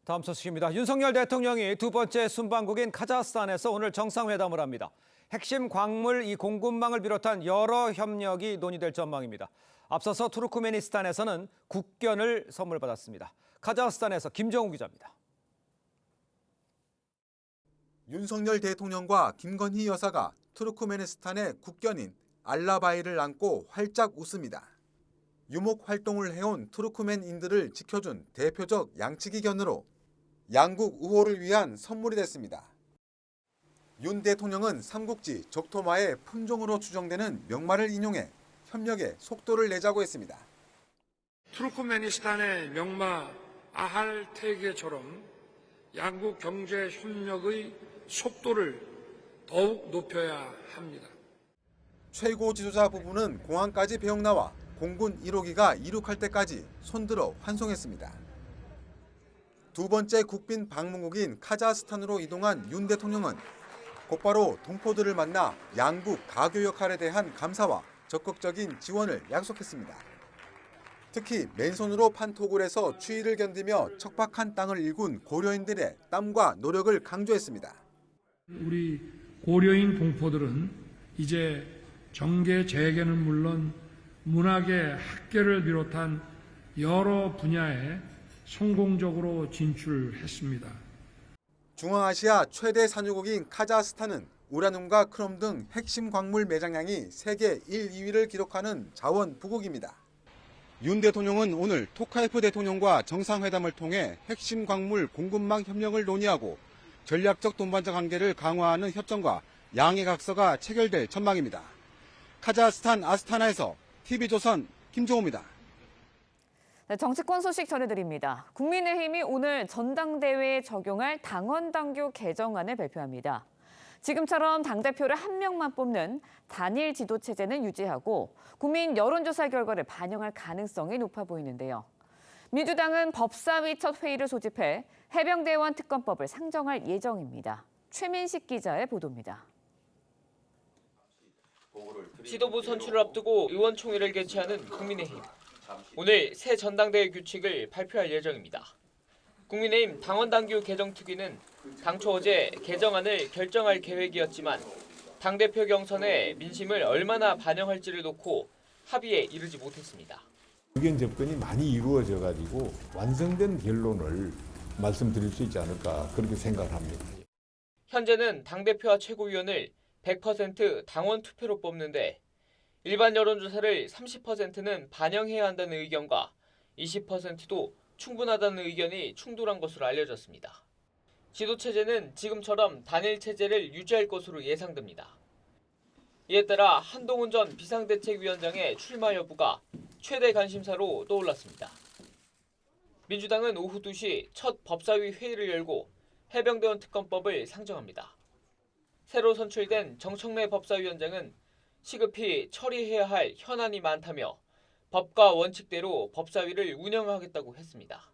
다음 소식입니다. 윤석열 대통령이 두 번째 순방국인 카자흐스탄에서 오늘 정상회담을 합니다. 핵심 광물 공급망을 비롯한 여러 협력이 논의될 전망입니다. 앞서서 투르크메니스탄에서는 국견을 선물받았습니다. 카자흐스탄에서 김정우 기자입니다. 윤석열 대통령과 김건희 여사가 투르크메니스탄의 국견인 알라바이를 안고 활짝 웃습니다. 유목 활동을 해온 투르크멘인들을 지켜준 대표적 양치기 견으로 양국 우호를 위한 선물이 됐습니다. 윤 대통령은 삼국지 적토마의 품종으로 추정되는 명마를 인용해 협력에 속도를 내자고 했습니다. 투르크메니스탄의 명마 아할테게처럼 양국 경제 협력의 속도를 더욱 높여야 합니다. 최고 지도자 부부는 공항까지 배웅 나와 공군 1호기가 이륙할 때까지 손들어 환송했습니다. 두 번째 국빈 방문국인 카자흐스탄으로 이동한 윤 대통령은 곧바로 동포들을 만나 양국 가교 역할에 대한 감사와 적극적인 지원을 약속했습니다. 특히 맨손으로 판 토굴에서 추위를 견디며 척박한 땅을 일군 고려인들의 땀과 노력을 강조했습니다. 우리 고려인 동포들은 이제 정계, 재계는 물론 문학의 학계를 비롯한 여러 분야에 성공적으로 진출했습니다. 중앙아시아 최대 산유국인 카자흐스탄은 우라늄과 크롬 등 핵심 광물 매장량이 세계 1, 2위를 기록하는 자원 부국입니다. 윤 대통령은 오늘 토카예프 대통령과 정상회담을 통해 핵심 광물 공급망 협력을 논의하고 전략적 동반자 관계를 강화하는 협정과 양해 각서가 체결될 전망입니다. 카자흐스탄 아스타나에서 TV조선 김종호입니다. 네, 정치권 소식 전해드립니다. 국민의힘이 오늘 전당대회에 적용할 당원당규 개정안을 발표합니다. 지금처럼 당대표를 한 명만 뽑는 단일 지도체제는 유지하고 국민 여론조사 결과를 반영할 가능성이 높아 보이는데요. 민주당은 법사위 첫 회의를 소집해 해병대원 특검법을 상정할 예정입니다. 최민식 기자의 보도입니다. 지도부 선출을 앞두고 의원총회를 개최하는 국민의힘. 오늘 새 전당대회 규칙을 발표할 예정입니다. 국민의힘 당원당규 개정특위는 당초 어제 개정안을 결정할 계획이었지만 당대표 경선에 민심을 얼마나 반영할지를 놓고 합의에 이르지 못했습니다. 의견 접근이 많이 이루어져가지고 완성된 결론을 말씀드릴 수 있지 않을까 그렇게 생각을 합니다. 현재는 당대표와 최고위원을 100% 당원 투표로 뽑는데 일반 여론조사를 30%는 반영해야 한다는 의견과 20%도 충분하다는 의견이 충돌한 것으로 알려졌습니다. 지도체제는 지금처럼 단일체제를 유지할 것으로 예상됩니다. 이에 따라 한동훈 전 비상대책위원장의 출마 여부가 최대 관심사로 떠올랐습니다. 민주당은 오후 2시 첫 법사위 회의를 열고 해병대원 특검법을 상정합니다. 새로 선출된 정청래 법사위원장은 시급히 처리해야 할 현안이 많다며 법과 원칙대로 법사위를 운영하겠다고 했습니다.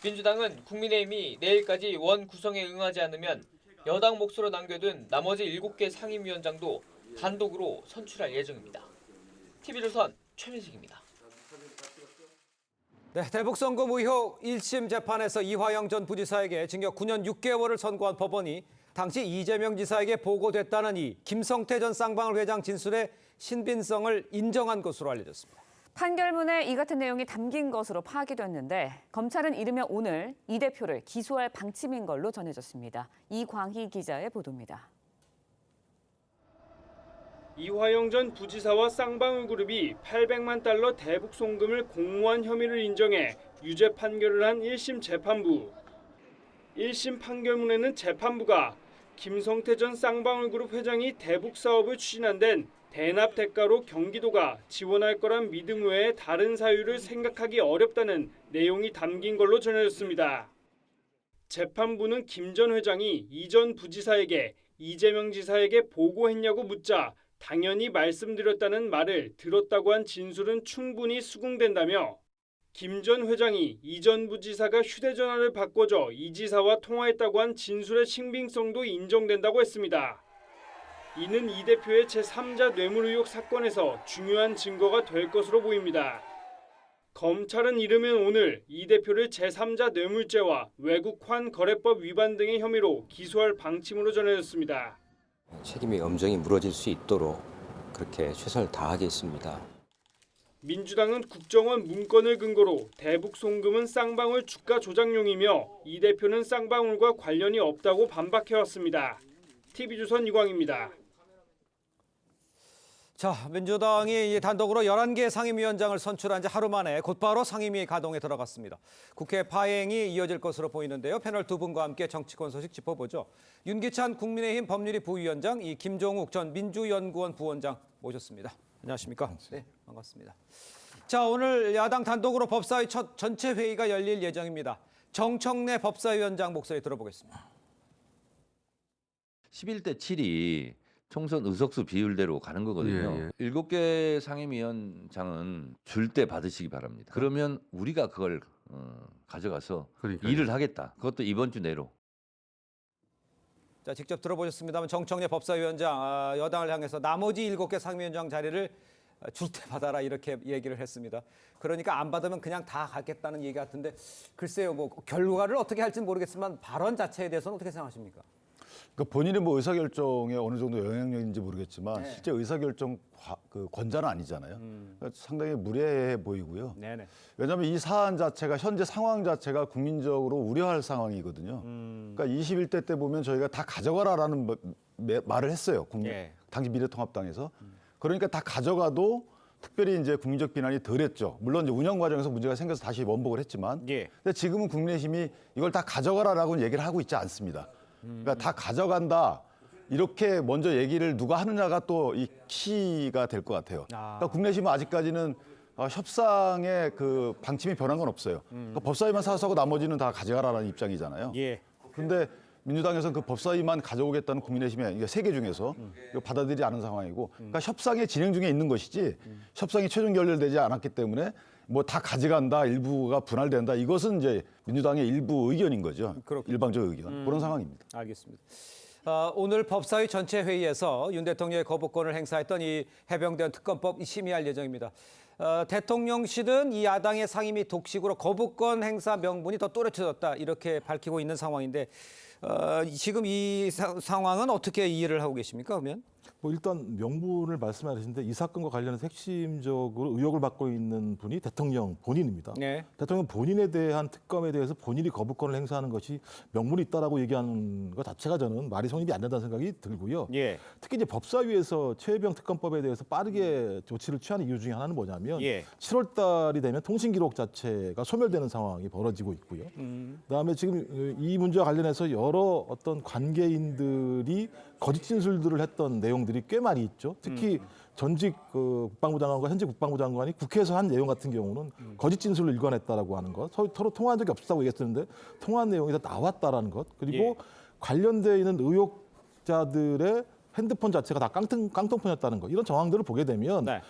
민주당은 국민의힘이 내일까지 원 구성에 응하지 않으면 여당 몫으로 남겨둔 나머지 7개 상임위원장도 단독으로 선출할 예정입니다. TV조선 최민식입니다. 네, 대북송금 의혹 1심 재판에서 이화영 전 부지사에게 징역 9년 6개월을 선고한 법원이 당시 이재명 지사에게 보고됐다는 이 김성태 전 쌍방울 회장 진술의 신빙성을 인정한 것으로 알려졌습니다. 판결문에 이 같은 내용이 담긴 것으로 파악이 됐는데 검찰은 이르면 오늘 이 대표를 기소할 방침인 걸로 전해졌습니다. 이광희 기자의 보도입니다. 이화영 전 부지사와 쌍방울 그룹이 800만 달러 대북 송금을 공모한 혐의를 인정해 유죄 판결을 한 1심 재판부. 1심 판결문에는 재판부가 김성태 전 쌍방울 그룹 회장이 대북 사업을 추진한 데는 대납 대가로 경기도가 지원할 거란 믿음 외에 다른 사유를 생각하기 어렵다는 내용이 담긴 걸로 전해졌습니다. 재판부는 김 전 회장이 이 전 부지사에게 이재명 지사에게 보고했냐고 묻자 당연히 말씀드렸다는 말을 들었다고 한 진술은 충분히 수긍된다며 김 전 회장이 이 전 부지사가 휴대전화를 바꿔줘 이 지사와 통화했다고 한 진술의 신빙성도 인정된다고 했습니다. 이는 이 대표의 제3자 뇌물 의혹 사건에서 중요한 증거가 될 것으로 보입니다. 검찰은 이르면 오늘 이 대표를 제3자 뇌물죄와 외국환 거래법 위반 등의 혐의로 기소할 방침으로 전해졌습니다. 책임의 엄정이 물어질 수 있도록 그렇게 최선을 다하겠습니다. 민주당은 국정원 문건을 근거로 대북 송금은 쌍방울 주가 조작용이며 이 대표는 쌍방울과 관련이 없다고 반박해왔습니다. TV조선 이광입니다. 자, 민주당이 단독으로 11개 상임위원장을 선출한 지 하루 만에 곧바로 상임위 가동에 들어갔습니다. 국회 파행이 이어질 것으로 보이는데요. 패널 두 분과 함께 정치권 소식 짚어보죠. 윤기찬 국민의힘 법률위 부위원장, 김종욱 전 민주연구원 부원장 모셨습니다. 안녕하십니까? 네, 반갑습니다. 자, 오늘 야당 단독으로 법사위 첫 전체 회의가 열릴 예정입니다. 정청래 법사위원장 목소리 들어보겠습니다. 11대 7이 총선 의석수 비율대로 가는 거거든요. 7개 상임위원장은 줄 때 받으시기 바랍니다. 그러면 우리가 그걸 가져가서 일을 하겠다. 그것도 이번 주 내로. 자, 직접 들어보셨습니다만 정청래 법사위원장 여당을 향해서 나머지 7개 상임위원장 자리를 줄 때 받아라 이렇게 얘기를 했습니다. 그러니까 안 받으면 그냥 다 가겠다는 얘기 같은데 글쎄요, 뭐 결과를 어떻게 할지는 모르겠지만 발언 자체에 대해서는 어떻게 생각하십니까? 그러니까 본인의 뭐 의사결정에 어느 정도 영향력인지 모르겠지만 네. 실제 의사결정 그 권자는 아니잖아요. 그러니까 상당히 무례해 보이고요. 네네. 왜냐하면 이 사안 자체가 현재 상황 자체가 국민적으로 우려할 상황이거든요. 그러니까 21대 때 보면 저희가 다 가져가라라는 말을 했어요. 예. 당시 미래통합당에서. 그러니까 다 가져가도 특별히 이제 국민적 비난이 덜했죠. 물론 이제 운영 과정에서 문제가 생겨서 다시 원복을 했지만, 예. 근데 지금은 국민의힘이 이걸 다 가져가라라고는 얘기를 하고 있지 않습니다. 그러니까 다 가져간다. 이렇게 먼저 얘기를 누가 하느냐가 또 이 키가 될 것 같아요. 그러니까 국내심은 아직까지는 협상의 그 방침이 변한 건 없어요. 그러니까 법사위만 사서하고 나머지는 다 가져가라는 입장이잖아요. 예. 그런데 민주당에서는 그 법사위만 가져오겠다는 국민의힘의 3개 중에서 이거 받아들이지 않은 상황이고, 그러니까 협상의 진행 중에 있는 것이지 협상이 최종 결렬되지 않았기 때문에 뭐 다 가져간다, 일부가 분할된다, 이것은 이제 민주당의 일부 의견인 거죠. 그렇군요. 일방적 의견. 그런 상황입니다. 알겠습니다. 오늘 법사위 전체 회의에서 윤 대통령의 거부권을 행사했던 이 해병대원 특검법 심의할 예정입니다. 대통령실은 이 야당의 상임위 독식으로 거부권 행사 명분이 더 또렷해졌다 이렇게 밝히고 있는 상황인데 지금 이 상황은 어떻게 이해를 하고 계십니까? 그러면? 뭐 일단 명분을 말씀하시는데 이 사건과 관련해서 핵심적으로 의혹을 받고 있는 분이 대통령 본인입니다. 네. 대통령 본인에 대한 특검에 대해서 본인이 거부권을 행사하는 것이 명분이 있다라고 얘기하는 것 자체가 저는 말이 성립이 안 된다는 생각이 들고요. 예. 특히 이제 법사위에서 최혜병 특검법에 대해서 빠르게 조치를 취하는 이유 중에 하나는 뭐냐면 예. 7월 달이 되면 통신 기록 자체가 소멸되는 상황이 벌어지고 있고요. 그다음에 지금 이 문제와 관련해서 여러 어떤 관계인들이 거짓 진술들을 했던 내용들이 꽤 많이 있죠. 특히 전직 국방부 장관과 현직 국방부 장관이 국회에서 한 내용 같은 경우는 거짓 진술을 일관했다라고 하는 것, 서로 통화한 적이 없었다고 얘기했었는데 통화한 내용이 다 나왔다라는 것, 그리고 예. 관련되어 있는 의혹자들의 핸드폰 자체가 다 깡통폰이었다는 것, 이런 정황들을 보게 되면 네.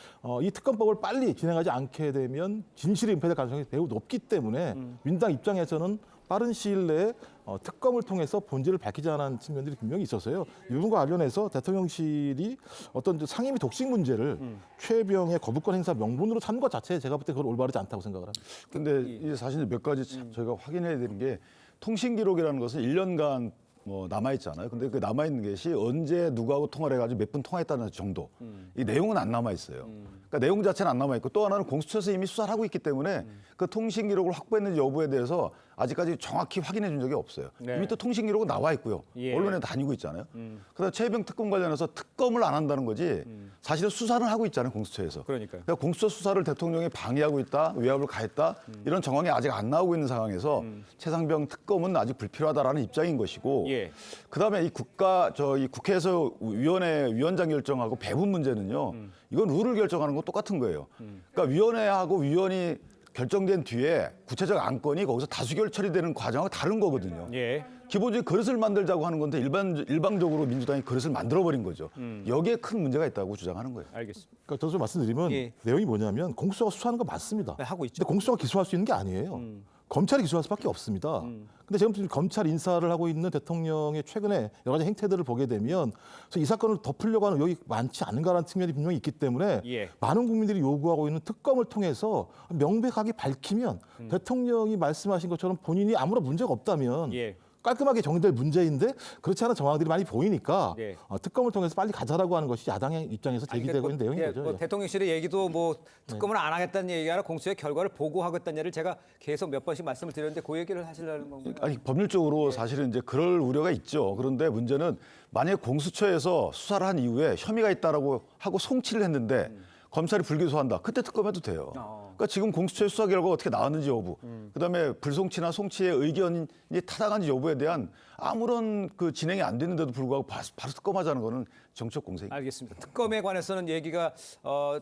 이 특검법을 빨리 진행하지 않게 되면 진실이 은폐될 가능성이 매우 높기 때문에 민주당 입장에서는 빠른 시일 내에 특검을 통해서 본질을 밝히자는 측면들이 분명히 있어서요. 이 부분과 관련해서 대통령실이 어떤 상임위 독식 문제를 최혜병의 거부권 행사 명분으로 삼는 것 자체에 제가 볼 때 그걸 올바르지 않다고 생각을 합니다. 근데 이제 사실 몇 가지 저희가 확인해야 되는 게 통신 기록이라는 것은 1년간 뭐 남아있잖아요. 근데 그 남아있는 것이 언제 누구하고 통화를 해가지고 몇 분 통화했다는 정도. 이 내용은 안 남아있어요. 그러니까 내용 자체는 안 남아있고 또 하나는 공수처에서 이미 수사를 하고 있기 때문에 그 통신 기록을 확보했는지 여부에 대해서 아직까지 정확히 확인해 준 적이 없어요. 네. 이미 또 통신 기록은 나와 있고요. 예. 언론에 다니고 있잖아요. 그다음 최혜병 특검 관련해서 특검을 안 한다는 거지 사실은 수사는 하고 있잖아요. 공수처에서. 그러니까요. 그러니까 공수처 수사를 대통령이 방해하고 있다, 외압을 가했다 이런 정황이 아직 안 나오고 있는 상황에서 최상병 특검은 아직 불필요하다라는 입장인 것이고, 예. 그다음에 이 국회에서 위원장 결정하고 배분 문제는요, 이건 룰을 결정하는 건 똑같은 거예요. 그러니까 위원회하고 위원이 결정된 뒤에 구체적 안건이 거기서 다수결 처리되는 과정하고 다른 거거든요. 예. 기본적인 그릇을 만들자고 하는 건데 일방적으로 민주당이 그릇을 만들어버린 거죠. 여기에 큰 문제가 있다고 주장하는 거예요. 알겠습니다. 그러니까 저도 말씀드리면 예. 내용이 뭐냐면 공수처가 수사하는 거 맞습니다. 네, 하고 있죠. 근데 공수처가 기소할 수 있는 게 아니에요. 검찰이 기소할 수밖에 없습니다. 근데 지금 검찰 인사를 하고 있는 대통령의 최근에 여러 가지 행태들을 보게 되면 그래서 이 사건을 덮으려고 하는 여기 많지 않은가라는 측면이 분명히 있기 때문에 예. 많은 국민들이 요구하고 있는 특검을 통해서 명백하게 밝히면 대통령이 말씀하신 것처럼 본인이 아무런 문제가 없다면 예. 깔끔하게 정리될 문제인데 그렇지 않은 정황들이 많이 보이니까 예. 특검을 통해서 빨리 가자라고 하는 것이 야당의 입장에서 제기되고 있는 내용인 거죠. 뭐 대통령실의 얘기도 뭐 특검을 안 하겠다는 얘기가 아니라 공수의 결과를 보고하겠다는 얘기를 제가 계속 몇 번씩 말씀을 드렸는데 그 얘기를 하시려는 건가요? 아니 법률적으로 사실은 이제 그럴 우려가 있죠. 그런데 문제는 만약 공수처에서 수사를 한 이후에 혐의가 있다라고 하고 송치를 했는데 검찰이 불기소한다. 그때 특검해도 돼요. 그러니까 지금 공수처의 수사 결과가 어떻게 나왔는지 여부, 그다음에 불송치나 송치의 의견이 타당한지 여부에 대한 아무런 그 진행이 안 됐는데도 불구하고 바로 특검하자는 거는 정치적 공세입니다. 알겠습니다. 특검에 관해서는 얘기가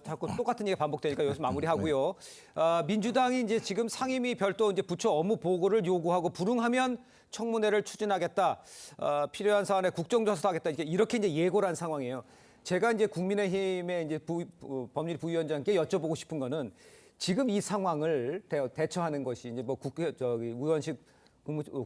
자꾸 똑같은 얘기가 반복되니까 여기서 마무리하고요. 민주당이 이제 지금 상임위 별도 이제 부처 업무 보고를 요구하고 불응하면 청문회를 추진하겠다. 필요한 사안에 국정조사도 하겠다. 이렇게 이제 예고를 한 상황이에요. 제가 이제 국민의힘의 이제 법률 부위원장께 여쭤보고 싶은 거는 지금 이 상황을 대처하는 것이 이제 뭐 우원식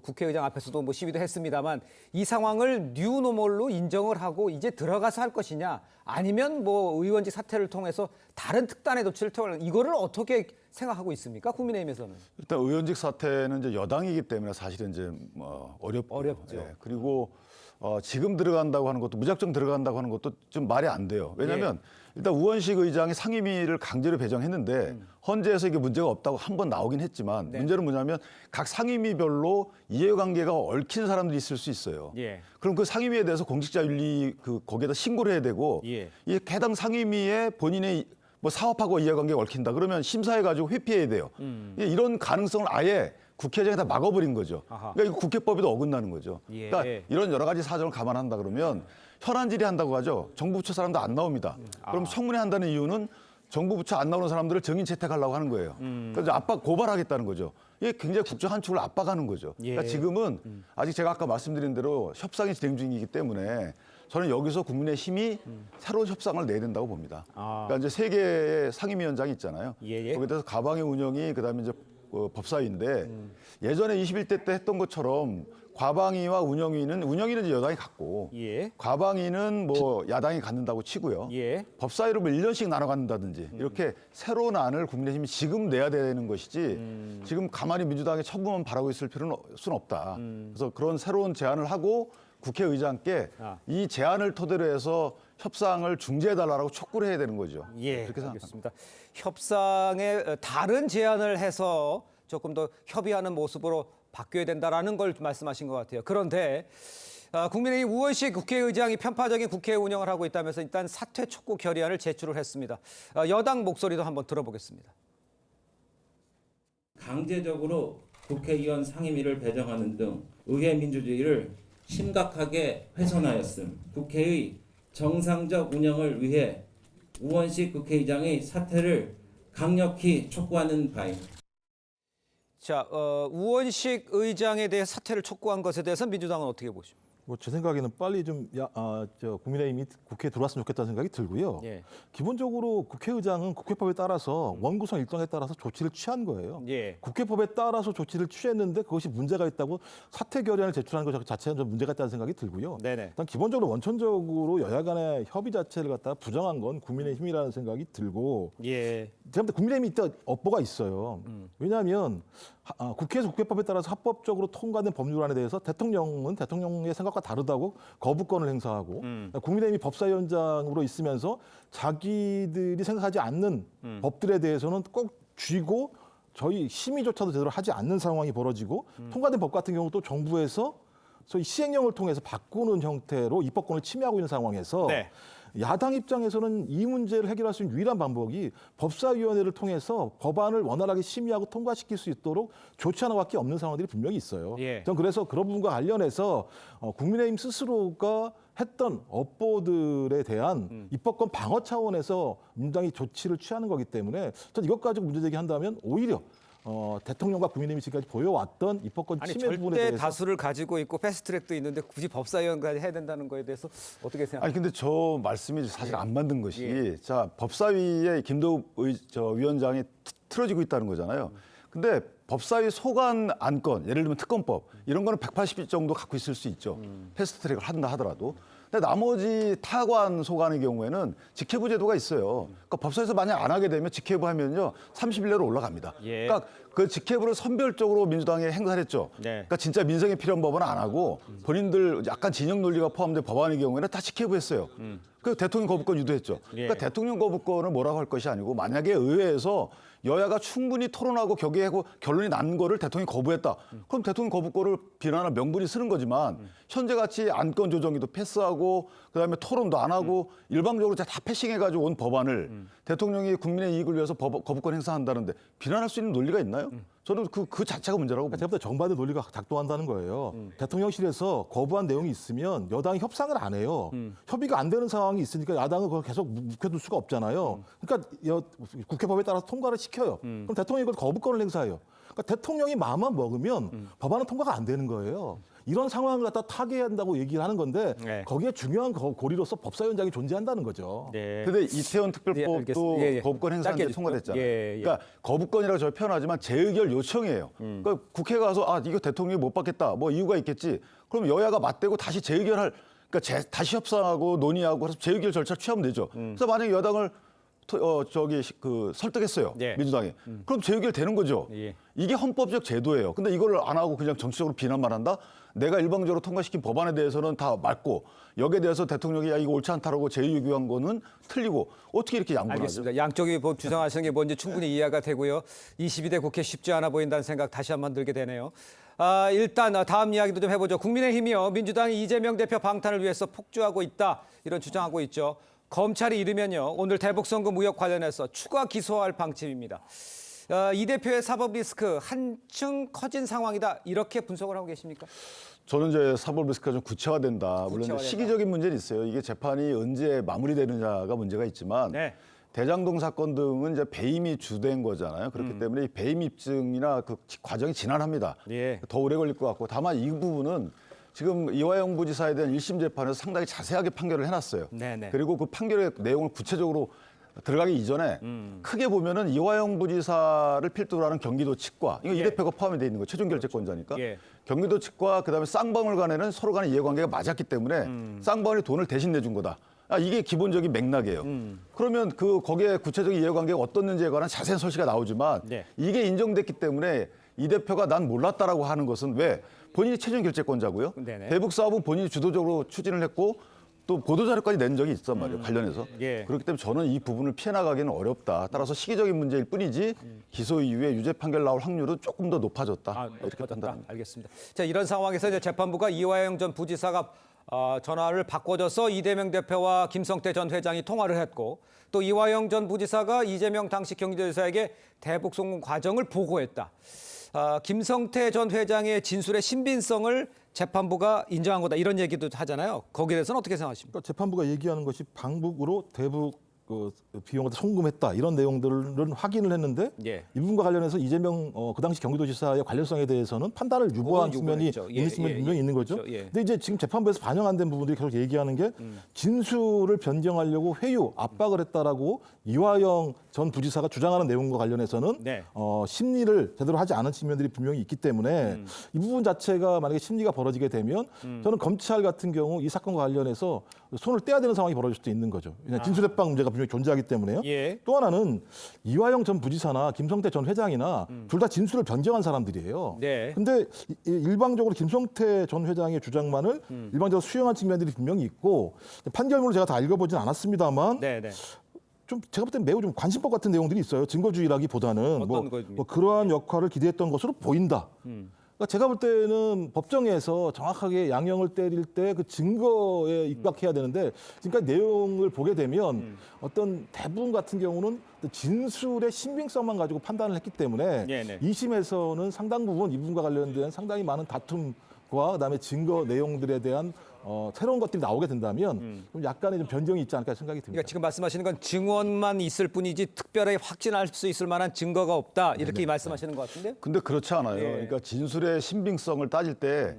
국회의장 앞에서도 뭐 시위도 했습니다만 이 상황을 뉴노멀로 인정을 하고 이제 들어가서 할 것이냐 아니면 뭐 의원직 사퇴를 통해서 다른 특단의 조치를 통해 이거를 어떻게 생각하고 있습니까? 국민의힘에서는. 일단 의원직 사퇴는 이제 여당이기 때문에 사실은 이제 어렵죠. 예. 그리고 지금 들어간다고 하는 것도 무작정 들어간다고 하는 것도 좀 말이 안 돼요. 왜냐하면 일단 우원식 의장이 상임위를 강제로 배정했는데 헌재에서 이게 문제가 없다고 한 번 나오긴 했지만 문제는 뭐냐면 각 상임위별로 이해관계가 얽힌 사람들이 있을 수 있어요. 그럼 그 상임위에 대해서 공직자윤리 거기에다 신고를 해야 되고 이 해당 상임위에 본인의 뭐 사업하고 이해관계가 얽힌다 그러면 심사해가지고 회피해야 돼요. 이런 가능성을 아예 국회의장이 다 막아버린 거죠. 그러니까 이거 국회법에도 어긋나는 거죠. 그러니까 이런 여러 가지 사정을 감안한다 그러면 현안 질의한다고 하죠. 정부 부처 사람도 안 나옵니다. 그럼 청문회 한다는 이유는 정부 부처 안 나오는 사람들을 정인 채택하려고 하는 거예요. 그래서 압박 고발하겠다는 거죠. 이게 굉장히 국정 한축을 압박하는 거죠. 그러니까 지금은 아직 제가 아까 말씀드린 대로 협상이 진행 중이기 때문에 저는 여기서 국민의힘이 새로운 협상을 내야 된다고 봅니다. 그러니까 이제 세 개의 상임위원장이 있잖아요. 거기에 대해서 가방의 운영이 그다음에 이제 법사위인데 예전에 21대 때 했던 것처럼 과방위와 운영위는 이제 여당이 갖고 과방위는 뭐 야당이 갖는다고 치고요. 법사위를 뭐 1년씩 나눠 갖는다든지 이렇게 새로운 안을 국민의힘이 지금 내야 되는 것이지 지금 가만히 민주당의 처분만 바라고 있을 필요는 없다. 그래서 그런 새로운 제안을 하고 국회의장께 이 제안을 토대로 해서 협상을 중지해달라고 촉구를 해야 되는 거죠. 그렇게 알겠습니다. 협상에 다른 제안을 해서 조금 더 협의하는 모습으로 바뀌어야 된다라는 걸 말씀하신 것 같아요. 그런데 국민의힘 우원식 국회의장이 편파적인 국회 운영을 하고 있다면서 일단 사퇴 촉구 결의안을 제출을 했습니다. 여당 목소리도 한번 들어보겠습니다. 강제적으로 국회의원 상임위를 배정하는 등 의회 민주주의를 심각하게 훼손하였음. 국회의 정상적 운영을 위해 우원식 국회의장의 사퇴를 강력히 촉구하는 바입니다. 자, 우원식 의장에 대해 사퇴를 촉구한 것에 대해서 민주당은 어떻게 보십니까? 뭐 제 생각에는 빨리 좀 국민의힘이 국회에 들어왔으면 좋겠다는 생각이 들고요. 기본적으로 국회의장은 국회법에 따라서 원구성 일정에 따라서 조치를 취한 거예요. 국회법에 따라서 조치를 취했는데 그것이 문제가 있다고 사퇴 결의안을 제출하는 것 자체는 좀 문제가 있다는 생각이 들고요. 일단 기본적으로 원천적으로 여야 간의 협의 자체를 갖다가 부정한 건 국민의힘이라는 생각이 들고 제가 볼 때 국민의힘이 이때 업보가 있어요. 왜냐하면 국회에서 국회법에 따라서 합법적으로 통과된 법률안에 대해서 대통령은 대통령의 생각과 다르다고 거부권을 행사하고 국민의힘이 법사위원장으로 있으면서 자기들이 생각하지 않는 법들에 대해서는 꼭 쥐고 저희 심의조차도 제대로 하지 않는 상황이 벌어지고 통과된 법 같은 경우 또 정부에서 소위 시행령을 통해서 바꾸는 형태로 입법권을 침해하고 있는 상황에서 야당 입장에서는 이 문제를 해결할 수 있는 유일한 방법이 법사위원회를 통해서 법안을 원활하게 심의하고 통과시킬 수 있도록 조치 하나밖에 없는 상황들이 분명히 있어요. 저는 그래서 그런 부분과 관련해서 국민의힘 스스로가 했던 업보들에 대한 입법권 방어 차원에서 민주당이 조치를 취하는 거기 때문에 저는 이것 가지고 문제 제기한다면 오히려 대통령과 국민의힘이 지금까지 보여왔던 입법권 침해 부분에 대해서 절대 다수를 가지고 있고 패스트트랙도 있는데 굳이 법사위원까지 해야 된다는 거에 대해서 어떻게 생각하세요? 아니 근데 저 말씀이 사실 안 맞는 것이 자 법사위에 김도우 위원장이 틀어지고 있다는 거잖아요. 근데 법사위 소관 안건, 예를 들면 특검법 이런 거는 180일 정도 갖고 있을 수 있죠. 패스트트랙을 한다 하더라도. 근데 나머지 타관 소관의 경우에는 직회부 제도가 있어요. 그러니까 법사위에서 만약 안 하게 되면 직회부 하면요 30일 내로 올라갑니다. 예. 그러니까 그 직회부를 선별적으로 민주당이 행사를 했죠. 네. 그러니까 진짜 민생에 필요한 법은 안 하고 본인들 약간 진영 논리가 포함된 법안의 경우에는 다 직회부했어요. 그 대통령 거부권 유도했죠. 그러니까 예. 대통령 거부권을 뭐라고 할 것이 아니고 만약에 의회에서 여야가 충분히 토론하고 격의하고 결론이 난 거를 대통령이 거부했다. 그럼 대통령 거부권을 비난할 명분이 쓰는 거지만 현재같이 안건 조정기도 패스하고 그다음에 토론도 안 하고 일방적으로 다 패싱해가지고 온 법안을 대통령이 국민의 이익을 위해서 거부권 행사한다는데 비난할 수 있는 논리가 있나요? 저는 그 자체가 문제라고 봅니다. 제가 정반대 논리가 작동한다는 거예요. 대통령실에서 거부한 내용이 있으면 여당이 협상을 안 해요. 협의가 안 되는 상황이 있으니까 야당은 그걸 계속 묵혀둘 수가 없잖아요. 그러니까 국회법에 따라서 통과를 시켜요. 그럼 대통령이 그걸 거부권을 행사해요. 그러니까 대통령이 마음만 먹으면 법안은 통과가 안 되는 거예요. 이런 상황을 갖다 타개한다고 얘기를 하는 건데 네. 거기에 중요한 고리로서 법사위원장이 존재한다는 거죠. 네. 근데 이태원 특별법도 예, 예. 거부권 행사한테 짧게 통과됐잖아요. 예, 예. 그러니까 거부권이라고 저희 표현하지만 재의결 요청이에요. 그러니까 국회 가서 이거 대통령이 못 받겠다. 뭐 이유가 있겠지. 그럼 여야가 맞대고 다시 재의결할 그러니까 다시 협상하고 논의하고 그래서 재의결 절차를 취하면 되죠. 그래서 만약에 여당을 설득했어요. 예. 민주당이. 그럼 재의결 되는 거죠. 예. 이게 헌법적 제도예요. 근데 이걸 안 하고 그냥 정치적으로 비난만 한다? 내가 일방적으로 통과시킨 법안에 대해서는 다 맞고 여기에 대해서 대통령이 이거 옳지 않다라고 제의유기한 거는 틀리고 어떻게 이렇게 양보를 하죠? 알겠습니다. 양쪽이 주장하시는 게 뭔지 충분히 이해가 되고요. 22대 국회 쉽지 않아 보인다는 생각 다시 한번 들게 되네요. 일단 다음 이야기도 좀 해보죠. 국민의힘이요. 민주당이 이재명 대표 방탄을 위해서 폭주하고 있다. 이런 주장하고 있죠. 검찰이 이르면요. 오늘 대북송금 의혹 관련해서 추가 기소할 방침입니다. 이 대표의 사법 리스크 한층 커진 상황이다. 이렇게 분석을 하고 계십니까? 저는 이제 사법 리스크가 좀 구체화된다. 물론 구체화된다. 시기적인 문제는 있어요. 이게 재판이 언제 마무리되느냐가 문제가 있지만 네. 대장동 사건 등은 이제 배임이 주된 거잖아요. 그렇기 때문에 이 배임 입증이나 그 과정이 지난합니다. 예. 더 오래 걸릴 것 같고 다만 이 부분은 지금 이화영 부지사에 대한 1심 재판에서 상당히 자세하게 판결을 해놨어요. 네네. 그리고 그 판결의 내용을 구체적으로 들어가기 이전에 크게 보면은 이화영 부지사를 필두로 하는 경기도 측과 이거 이 대표가 포함이 돼 있는 거예요. 최종 결재권자니까. 예. 경기도 측과 그다음에 쌍방울간에는 서로 간의 이해관계가 맞았기 때문에 쌍방울이 돈을 대신 내준 거다. 이게 기본적인 맥락이에요. 그러면 거기에 구체적인 이해관계가 어떻는지에 관한 자세한 설시가 나오지만 네. 이게 인정됐기 때문에 이 대표가 난 몰랐다라고 하는 것은 왜 본인이 최종 결재권자고요. 네네. 대북 사업은 본인이 주도적으로 추진을 했고 또 보도자료까지 낸 적이 있단 말이에요. 관련해서. 예. 그렇기 때문에 저는 이 부분을 피해 나가기는 어렵다. 따라서 시기적인 문제일 뿐이지 기소 이후에 유죄 판결 나올 확률은 조금 더 높아졌다. 이렇게 판단합니다. 알겠습니다. 자, 이런 상황에서 이제 재판부가 이화영 전 부지사가 전화를 바꿔줘서 이재명 대표와 김성태 전 회장이 통화를 했고 또 이화영 전 부지사가 이재명 당시 경기도지사에게 대북 송금 과정을 보고했다. 김성태 전 회장의 진술의 신빙성을 재판부가 인정한 거다 이런 얘기도 하잖아요. 거기에 대해서는 어떻게 생각하십니까? 그러니까 재판부가 얘기하는 것이 방북으로 대북 비용을 송금했다 이런 내용들은 확인을 했는데 예. 이 부분과 관련해서 이재명 그 당시 경기도지사의 관련성에 대해서는 판단을 유보한 측면이 있는 측면이 분명히 있는 거죠. 그렇죠. 예. 근데 이제 지금 재판부에서 반영 안 된 부분들이 계속 얘기하는 게 진술을 변경하려고 회유 압박을 했다라고 이화영 전 부지사가 주장하는 내용과 관련해서는 네. 심리를 제대로 하지 않은 측면들이 분명히 있기 때문에 이 부분 자체가 만약에 심리가 벌어지게 되면 저는 검찰 같은 경우 이 사건과 관련해서 손을 떼야 되는 상황이 벌어질 수도 있는 거죠. 그냥 진술협박 문제가 분명히 존재하기 때문에요. 예. 또 하나는 이화영 전 부지사나 김성태 전 회장이나 둘 다 진술을 변경한 사람들이에요. 네. 근데 일방적으로 김성태 전 회장의 주장만을 일방적으로 수용한 측면들이 분명히 있고 판결문을 제가 다 읽어보진 않았습니다만 네, 네. 좀 제가 볼 때는 매우 좀 관심법 같은 내용들이 있어요. 증거주의라기보다는 어떤 거입니까? 뭐 그러한 역할을 기대했던 것으로 보인다. 그러니까 제가 볼 때는 법정에서 정확하게 양형을 때릴 때 그 증거에 입각해야 되는데 지금까지 내용을 보게 되면 어떤 대부분 같은 경우는 진술의 신빙성만 가지고 판단을 했기 때문에 네네. 2심에서는 상당 부분 이 부분과 관련된 상당히 많은 다툼과 그다음에 증거 내용들에 대한 새로운 것들이 나오게 된다면 좀 약간의 좀 변경이 있지 않을까 생각이 듭니다. 그러니까 지금 말씀하시는 건 증언만 있을 뿐이지 특별히 확진할 수 있을 만한 증거가 없다 이렇게 말씀하시는 것 같은데요. 근데 그렇지 않아요. 예. 그러니까 진술의 신빙성을 따질 때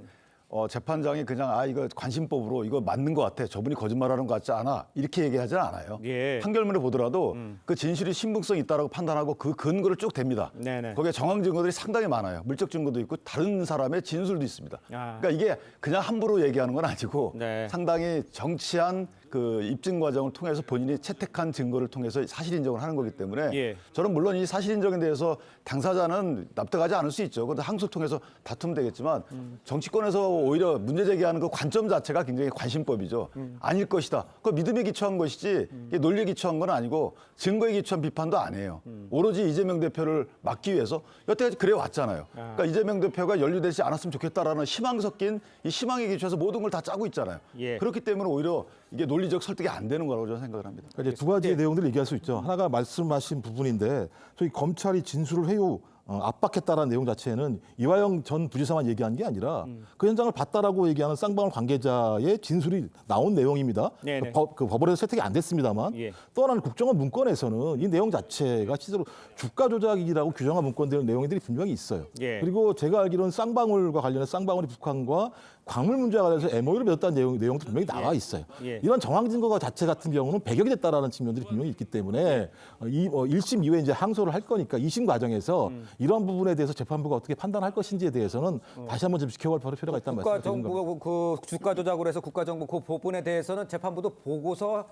재판장이 그냥 이거 관심법으로 이거 맞는 것 같아. 저분이 거짓말하는 것 같지 않아. 이렇게 얘기하지 않아요. 예. 판결문에 보더라도 그 진술이 신빙성이 있다라고 판단하고 그 근거를 쭉 댑니다. 네네. 거기에 정황 증거들이 상당히 많아요. 물적 증거도 있고 다른 사람의 진술도 있습니다. 그러니까 이게 그냥 함부로 얘기하는 건 아니고 네. 상당히 정치한 그 입증 과정을 통해서 본인이 채택한 증거를 통해서 사실 인정을 하는 거기 때문에 예. 저는 물론 이 사실 인정에 대해서 당사자는 납득하지 않을 수 있죠. 그런데 항소를 통해서 다투면 되겠지만 정치권에서 오히려 문제 제기하는 그 관점 자체가 굉장히 관심법이죠. 아닐 것이다. 그거 믿음에 기초한 것이지 이게 논리에 기초한 건 아니고 증거에 기초한 비판도 아니에요. 오로지 이재명 대표를 막기 위해서 여태까지 그래 왔잖아요. 그러니까 이재명 대표가 연루되지 않았으면 좋겠다라는 희망 섞인 이 희망에 기초해서 모든 걸 다 짜고 있잖아요. 예. 그렇기 때문에 오히려 이게 논리적 설득이 안 되는 거라고 저는 생각을 합니다. 그러니까 이제 두 가지의 내용들을 얘기할 수 있죠. 하나가 말씀하신 부분인데 저희 검찰이 진술을 해요. 압박했다라는 내용 자체는 이화영 전 부지사만 얘기한 게 아니라 그 현장을 봤다라고 얘기하는 쌍방울 관계자의 진술이 나온 내용입니다. 네네. 그 법원에서 채택이 안 됐습니다만 예. 또 하나는 국정원 문건에서는 이 내용 자체가 실제로 주가 조작이라고 규정한 문건들 내용들이 분명히 있어요. 예. 그리고 제가 알기로는 쌍방울과 관련해서 쌍방울이 북한과 광물 문제와 관련해서 MOU를 맺었다는 내용도 분명히 나와 있어요. 예. 이런 정황 증거가 자체 같은 경우는 배격이 됐다라는 측면들이 분명히 있기 때문에 이 1심 이후에 이제 항소를 할 거니까 2심 과정에서 이런 부분에 대해서 재판부가 어떻게 판단할 것인지에 대해서는 다시 한번 좀 지켜볼 필요가 있다는 말씀을 드리는 겁니다. 국가정보 그 주가 조작으로 해서 국가정보 그 부분에 대해서는 재판부도 보고서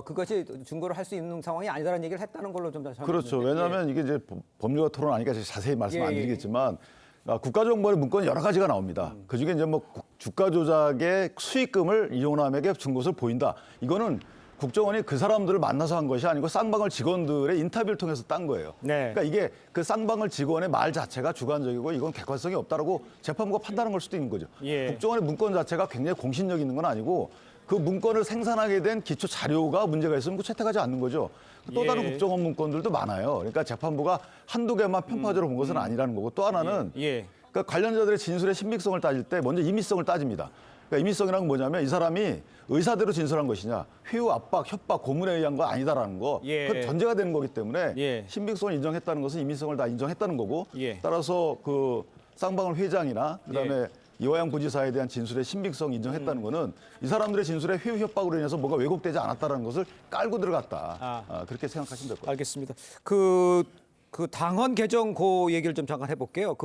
그것이 증거를 할 수 있는 상황이 아니다라는 얘기를 했다는 걸로 좀 다시 그렇죠. 말씀드릴게요. 왜냐하면 이게 이제 법률가 토론하니까 자세히 말씀 안 예, 예. 드리겠지만 국가정보원의 문건은 여러 가지가 나옵니다. 그중에 이제 뭐 주가 조작의 수익금을 이용남에게 준 것을 보인다. 이거는 국정원이 그 사람들을 만나서 한 것이 아니고 쌍방울 직원들의 인터뷰를 통해서 딴 거예요. 네. 그러니까 이게 그 쌍방울 직원의 말 자체가 주관적이고 이건 객관성이 없다라고 재판부가 판단한 걸 수도 있는 거죠. 예. 국정원의 문건 자체가 굉장히 공신력 있는 건 아니고 그 문건을 생산하게 된 기초 자료가 문제가 있으면 그 채택하지 않는 거죠. 또 다른 예. 국정원 문건들도 많아요. 그러니까 재판부가 한두 개만 편파적으로 본 것은 아니라는 거고 또 하나는 예. 그러니까 관련자들의 진술의 신빙성을 따질 때 먼저 임의성을 따집니다. 그러니까 임의성이란 건 뭐냐면 이 사람이 의사대로 진술한 것이냐, 회유, 압박, 협박, 고문에 의한 거 아니다라는 거, 예. 그건 전제가 되는 거기 때문에 예. 신빙성을 인정했다는 것은 임의성을 다 인정했다는 거고, 예. 따라서 그 쌍방울 회장이나 그다음에 이화영 부지사에 대한 진술의 신빙성 인정했다는 거는 이 사람들의 진술의 회유 협박으로 인해서 뭔가 왜곡되지 않았다는 것을 깔고 들어갔다. 그렇게 생각하시면 될 것 같아요. 알겠습니다. 그 당헌 개정 그 얘기를 좀 잠깐 해볼게요.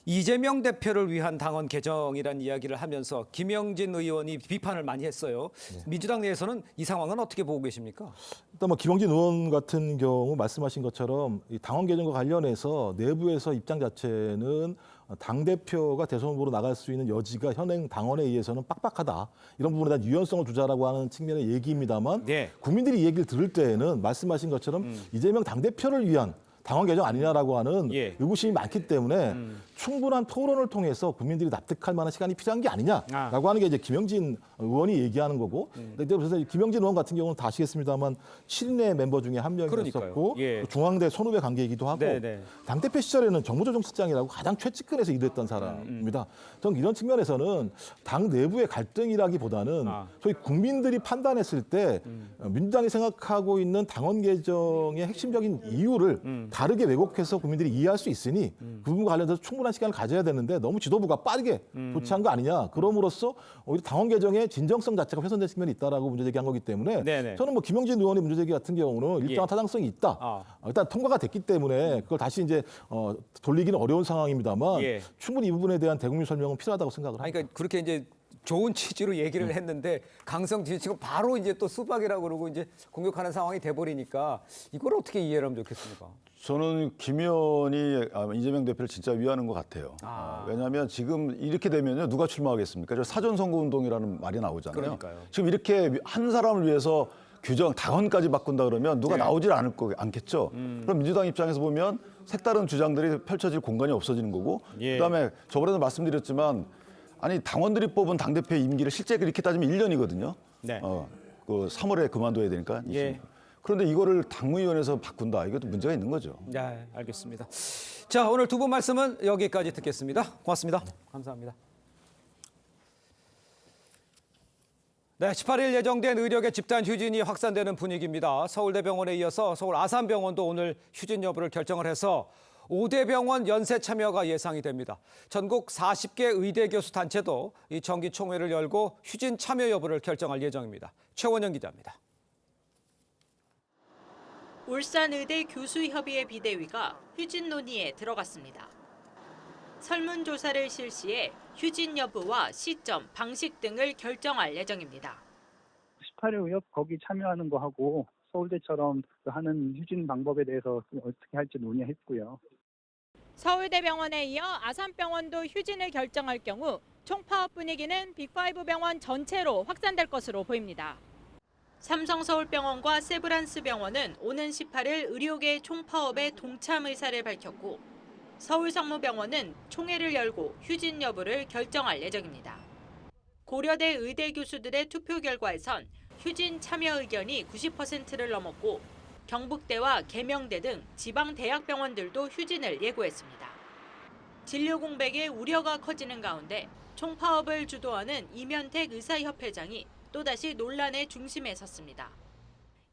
이재명 대표를 위한 당헌 개정이라는 이야기를 하면서 김영진 의원이 비판을 많이 했어요. 민주당 내에서는 이 상황은 어떻게 보고 계십니까? 일단 뭐 김영진 의원 같은 경우 말씀하신 것처럼 이 당원 개정과 관련해서 내부에서 입장 자체는 당 대표가 대선 후보로 나갈 수 있는 여지가 현행 당원에 의해서는 빡빡하다. 이런 부분에 대한 유연성을 두자라고 하는 측면의 얘기입니다만 국민들이 이 얘기를 들을 때에는 말씀하신 것처럼 이재명 당 대표를 위한 당원 개정 아니냐라고 하는 의구심이 많기 때문에 충분한 토론을 통해서 국민들이 납득할 만한 시간이 필요한 게 아니냐라고 하는 게 이제 김영진 의원이 얘기하는 거고, 그래서 김영진 의원 같은 경우는 다 아시겠습니다.만 7인의 멤버 중에 한 명이었었고 중앙대 선후배 관계이기도 하고 당대표 시절에는 정무조정실장이라고 가장 최측근에서 일했던 사람입니다. 저는 이런 측면에서는 당 내부의 갈등이라기보다는 저희 국민들이 판단했을 때 민주당이 생각하고 있는 당원 개정의 핵심적인 이유를 다르게 왜곡해서 국민들이 이해할 수 있으니 그 부분과 관련해서 충분한 시간을 가져야 되는데 너무 지도부가 빠르게 조치한 거 아니냐. 그럼으로써 오히려 당원 개정의 진정성 자체가 훼손된 측면이 있다라고 문제 제기한 거기 때문에 저는 뭐 김영진 의원의 문제 제기 같은 경우는 일정한 타당성이 있다. 일단 통과가 됐기 때문에 그걸 다시 이제 돌리기는 어려운 상황입니다만 충분히 이 부분에 대한 대국민 설명은 필요하다고 생각을 합니다. 그러니까 그렇게 이제 좋은 취지로 얘기를 했는데 강성 지지층은 바로 이제 또 수박이라고 그러고 이제 공격하는 상황이 돼버리니까 이걸 어떻게 이해를 하면 좋겠습니까? 저는 김 의원이 이재명 대표를 진짜 위하는 것 같아요. 왜냐하면 지금 이렇게 되면요 누가 출마하겠습니까? 저 사전선거운동이라는 말이 나오잖아요. 그러니까요. 지금 이렇게 한 사람을 위해서 규정 당헌까지 바꾼다 그러면 누가 나오질 않겠죠. 그럼 민주당 입장에서 보면 색다른 주장들이 펼쳐질 공간이 없어지는 거고, 그다음에 저번에도 말씀드렸지만 아니 당원들이 뽑은 당대표의 임기를 실제 그렇게 따지면 1년이거든요. 그 3월에 그만둬야 되니까. 그런데 이거를 당무위원회에서 바꾼다. 이것도 문제가 있는 거죠. 네, 알겠습니다. 자, 오늘 두 분 말씀은 여기까지 듣겠습니다. 고맙습니다. 감사합니다. 네, 18일 예정된 의료계 집단 휴진이 확산되는 분위기입니다. 서울대병원에 이어서 서울 아산병원도 오늘 휴진 여부를 결정을 해서 5대 병원 연쇄 참여가 예상이 됩니다. 전국 40개 의대 교수 단체도 이 정기 총회를 열고 휴진 참여 여부를 결정할 예정입니다. 최원영 기자입니다. 울산의대 교수협의회 비대위가 휴진 논의에 들어갔습니다. 설문조사를 실시해 휴진 여부와 시점, 방식 등을 결정할 예정입니다. 18회 의협 거기 참여하는 거 하고 서울대처럼 하는 휴진 방법에 대해서 어떻게 할지 논의했고요. 서울대병원에 이어 아산병원도 휴진을 결정할 경우 총파업 분위기는 빅5 병원 전체로 확산될 것으로 보입니다. 삼성서울병원과 세브란스병원은 오는 18일 의료계 총파업에 동참 의사를 밝혔고 서울성모병원은 총회를 열고 휴진 여부를 결정할 예정입니다. 고려대 의대 교수들의 투표 결과에선 휴진 참여 의견이 90%를 넘었고 경북대와 계명대 등 지방대학병원들도 휴진을 예고했습니다. 진료 공백에 우려가 커지는 가운데 총파업을 주도하는 이면택 의사협회장이 또다시 논란의 중심에 섰습니다.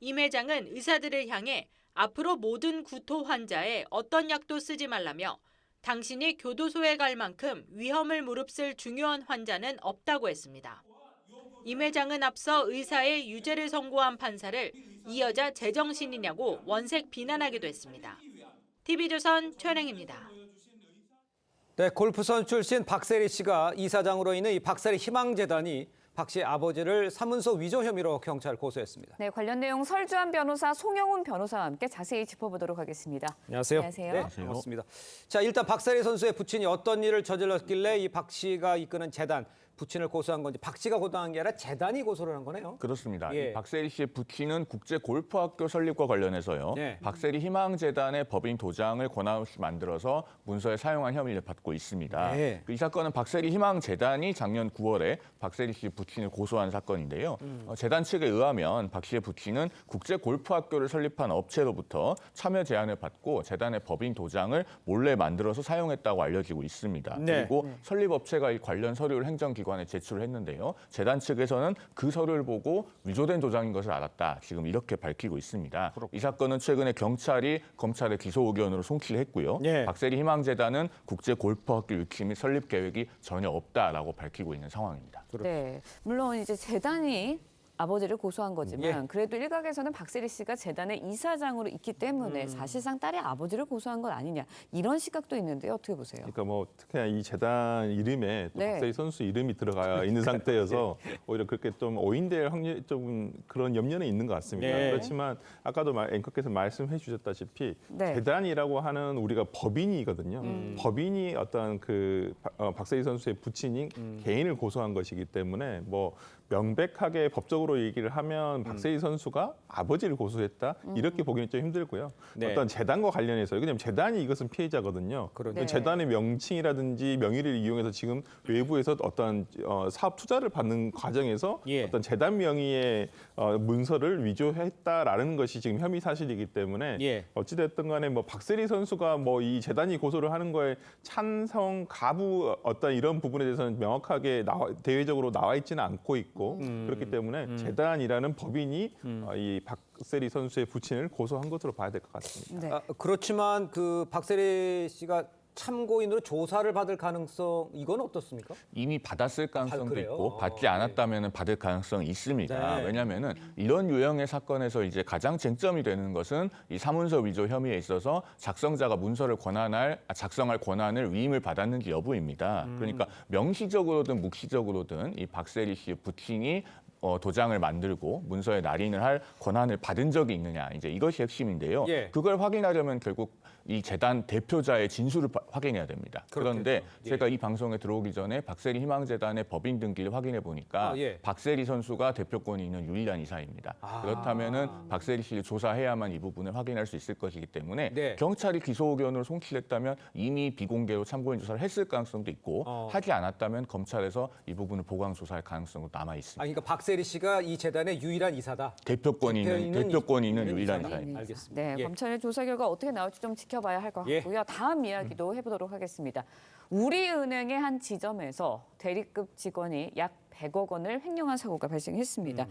임 회장은 의사들을 향해 앞으로 모든 구토 환자에 어떤 약도 쓰지 말라며 당신이 교도소에 갈 만큼 위험을 무릅쓸 중요한 환자는 없다고 했습니다. 임 회장은 앞서 의사의 유죄를 선고한 판사를 이 여자 제정신이냐고 원색 비난하기도 했습니다. TV조선 최은행입니다. 네, 골프선 출신 박세리 씨가 이사장으로 있는 이 박세리 희망재단이 박 씨의 아버지를 사문서 위조 혐의로 경찰 고소했습니다. 네, 관련 내용 설주한 변호사, 송영훈 변호사와 함께 자세히 짚어보도록 하겠습니다. 안녕하세요. 안녕하세요. 네, 반갑습니다. 자, 일단 박세리 선수의 부친이 어떤 일을 저질렀길래 이 박 씨가 이끄는 재단 부친을 고소한 건지 박 씨가 고소한 게 아니라 재단이 고소를 한 거네요. 그렇습니다. 예. 이 박세리 씨의 부친은 국제 골프학교 설립과 관련해서요. 네. 박세리 희망재단의 법인 도장을 권한 없이 만들어서 문서에 사용한 혐의를 받고 있습니다. 네. 이 사건은 박세리 희망재단이 작년 9월에 박세리 씨의 부친을 고소한 사건인데요. 재단 측에 의하면 박 씨의 부친은 국제 골프학교를 설립한 업체로부터 참여 제안을 받고 재단의 법인 도장을 몰래 만들어서 사용했다고 알려지고 있습니다. 네. 그리고 설립업체가 이 관련 서류를 행정기관에 제출을 했는데요. 재단 측에서는 그 서류를 보고 위조된 도장인 것을 알았다. 지금 이렇게 밝히고 있습니다. 이 사건은 최근에 경찰이 검찰의 기소 의견으로 송치를 했고요. 예. 박세리 희망재단은 국제 골프학교 유치 및 설립 계획이 전혀 없다라고 밝히고 있는 상황입니다. 네, 물론 이제 재단이 아버지를 고소한 거지만 그래도 일각에서는 박세리 씨가 재단의 이사장으로 있기 때문에 사실상 딸의 아버지를 고소한 건 아니냐 이런 시각도 있는데 어떻게 보세요? 그러니까 뭐 특히나 이 재단 이름에 또 네. 박세리 선수 이름이 들어가 있는 상태여서 오히려 그렇게 좀 오인될 확률 좀 그런 염려는 있는 것 같습니다. 네. 그렇지만 아까도 앵커께서 말씀해 주셨다시피 네. 재단이라고 하는 우리가 법인이거든요. 법인이 어떤 그 박세리 선수의 부친인 개인을 고소한 것이기 때문에 뭐 명백하게 법적으로 얘기를 하면 박세리 선수가 아버지를 고소했다 이렇게 보기는 좀 힘들고요. 네. 어떤 재단과 관련해서 왜냐하면 재단이 이것은 피해자거든요. 그러네요. 재단의 명칭이라든지 명의를 이용해서 지금 외부에서 어떤 사업 투자를 받는 과정에서 예. 어떤 재단 명의의 문서를 위조했다라는 것이 지금 혐의 사실이기 때문에 예. 어찌됐든 간에 뭐 박세리 선수가 뭐 이 재단이 고소를 하는 거에 찬성, 가부 어떤 이런 부분에 대해서는 명확하게 대외적으로 나와 있지는 않고 있고 그렇기 때문에 재단이라는 법인이 이 박세리 선수의 부친을 고소한 것으로 봐야 될 것 같습니다. 네. 아, 그렇지만 그 박세리 씨가 참고인으로 조사를 받을 가능성 이건 어떻습니까? 이미 받았을 가능성도 그래요? 있고 받지 않았다면 받을 가능성이 있습니다. 네. 왜냐하면은 이런 유형의 사건에서 이제 가장 쟁점이 되는 것은 이 사문서 위조 혐의에 있어서 작성자가 문서를 작성할 권한을 위임을 받았는지 여부입니다. 그러니까 명시적으로든 묵시적으로든 이 박세리 씨의 부친이 도장을 만들고 문서에 날인을 할 권한을 받은 적이 있느냐 이제 이것이 핵심인데요. 예. 그걸 확인하려면 결국 이 재단 대표자의 진술을 확인해야 됩니다. 그런데 예. 제가 이 방송에 들어오기 전에 박세리 희망재단의 법인 등기를 확인해 보니까 예. 박세리 선수가 대표권이 있는 유일한 이사입니다. 그렇다면은 박세리 씨를 조사해야만 이 부분을 확인할 수 있을 것이기 때문에 네. 경찰이 기소 의견으로 송치했다면 이미 비공개로 참고인 조사를 했을 가능성도 있고 하지 않았다면 검찰에서 이 부분을 보강 조사할 가능성도 남아 있습니다. 그러니까 박세리 씨가 이 재단의 유일한 이사다. 대표권이 있는 유일한 이사다. 이사입니다. 알겠습니다. 네, 예. 검찰의 조사 결과 어떻게 나올지 좀 지켜봐야 할 것 예. 같고요. 다음 이야기도 해보도록 하겠습니다. 우리은행의 한 지점에서 대리급 직원이 약 100억 원을 횡령한 사고가 발생했습니다.